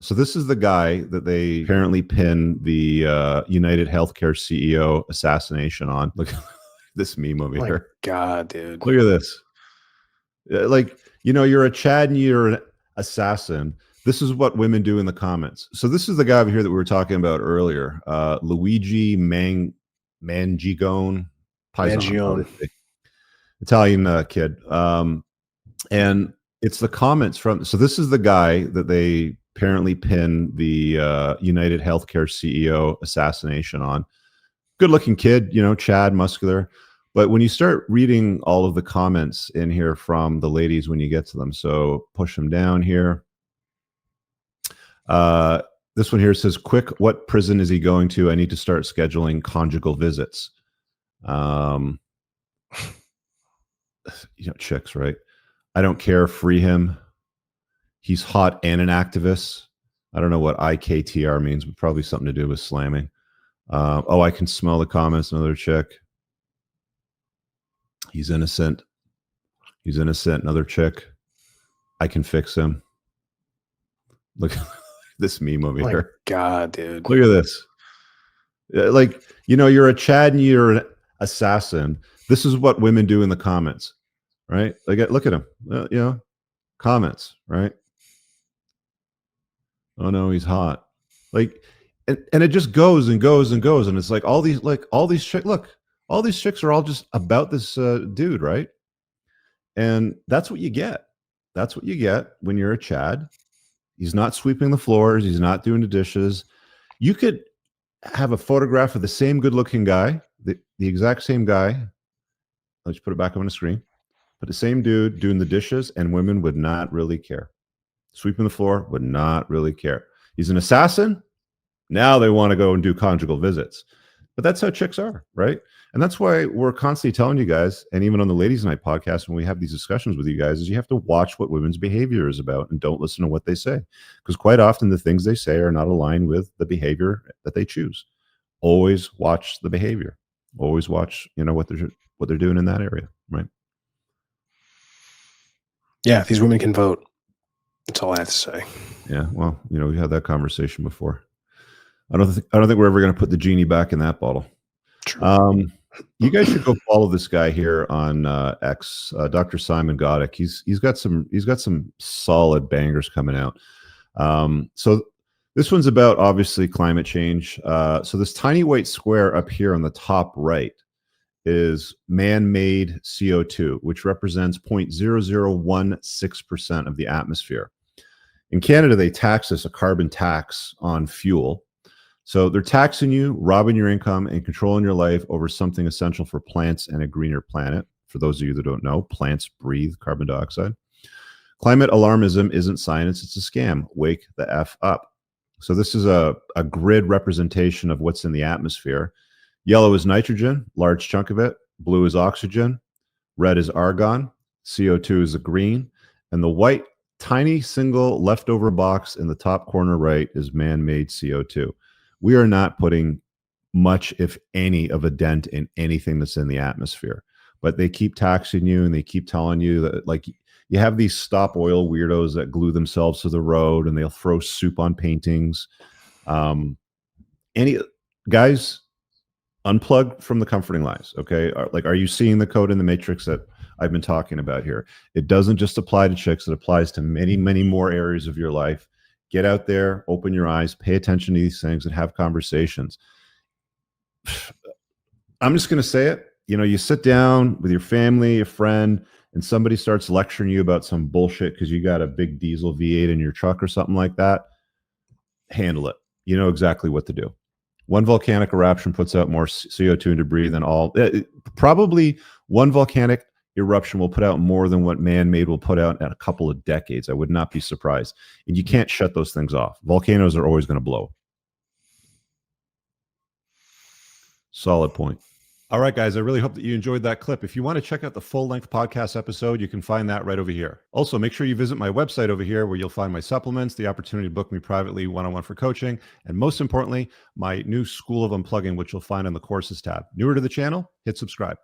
So this is the guy that they apparently pinned the United Healthcare CEO assassination on. Look at this meme over here. God, dude. Look at this. Like, you're a Chad and you're an assassin. This is what women do in the comments. So this is the guy over here that we were talking about earlier. Luigi Mangigone. Obviously. Italian kid. And it's the comments from, so this is the guy that they apparently pinned the United Healthcare CEO assassination on. Good looking kid, Chad, muscular. But when you start reading all of the comments in here from the ladies when you get to them, so push them down here. This one here says, quick, what prison is he going to? I need to start scheduling conjugal visits. Chicks, right? I don't care. Free him. He's hot and an activist. I don't know what IKTR means, but probably something to do with slamming. Oh, I can smell the comments. Another chick. He's innocent. He's innocent. Another chick. I can fix him. Look at this meme over here. God, dude. Look at this. Like, you're a Chad and you're an assassin. This is what women do in the comments, right? Like, look at him. Comments, right? Oh no, he's hot. Like, and it just goes and goes and goes, and it's like all these chicks. Look, all these chicks are all just about this dude, right? And that's what you get. That's what you get when you're a Chad. He's not sweeping the floors. He's not doing the dishes. You could have a photograph of the same good-looking guy, the exact same guy. Let's put it back on the screen. But the same dude doing the dishes, and women would not really care. Sweeping the floor would not really care. He's an assassin. Now they want to go and do conjugal visits. But that's how chicks are, right? And that's why we're constantly telling you guys, and even on the Ladies Night podcast, when we have these discussions with you guys, is you have to watch what women's behavior is about and don't listen to what they say. Because quite often the things they say are not aligned with the behavior that they choose. Always watch the behavior. Always watch, what they're doing in that area, right? Yeah, these women can vote. That's all I have to say. Yeah, well, we had that conversation before. I don't think we're ever going to put the genie back in that bottle. True. You guys should go follow this guy here on X, Dr. Simon Goddick. He's got some solid bangers coming out. So this one's about obviously climate change. So this tiny white square up here on the top right is man-made CO2, which represents 0.0016% of the atmosphere. In Canada, they tax us a carbon tax on fuel. So they're taxing you, robbing your income, and controlling your life over something essential for plants and a greener planet. For those of you that don't know, plants breathe carbon dioxide. Climate alarmism isn't science, it's a scam. Wake the F up. So this is a grid representation of what's in the atmosphere. Yellow is nitrogen, large chunk of it. Blue is oxygen. Red is argon. CO2 is the green. And the white, tiny single leftover box in the top corner right is man-made CO2. We are not putting much, if any, of a dent in anything that's in the atmosphere. But they keep taxing you and they keep telling you that, like, you have these stop oil weirdos that glue themselves to the road and they'll throw soup on paintings. Any guys, unplug from the comforting lies, okay? Are you seeing the code in the matrix that I've been talking about here? It doesn't just apply to chicks. It applies to many, many more areas of your life. Get out there, open your eyes, pay attention to these things, and have conversations. I'm just going to say it. You sit down with your family, a friend, and somebody starts lecturing you about some bullshit because you got a big diesel V8 in your truck or something like that. Handle it. You know exactly what to do. One volcanic eruption puts out more CO2 and debris than all. Probably one volcanic eruption will put out more than what man-made will put out in a couple of decades. I would not be surprised. And you can't shut those things off. Volcanoes are always going to blow. Solid point. All right, guys, I really hope that you enjoyed that clip. If you want to check out the full-length podcast episode, you can find that right over here. Also, make sure you visit my website over here where you'll find my supplements, the opportunity to book me privately one-on-one for coaching, and most importantly, my new School of Unplugging, which you'll find on the courses tab. Newer to the channel, hit subscribe.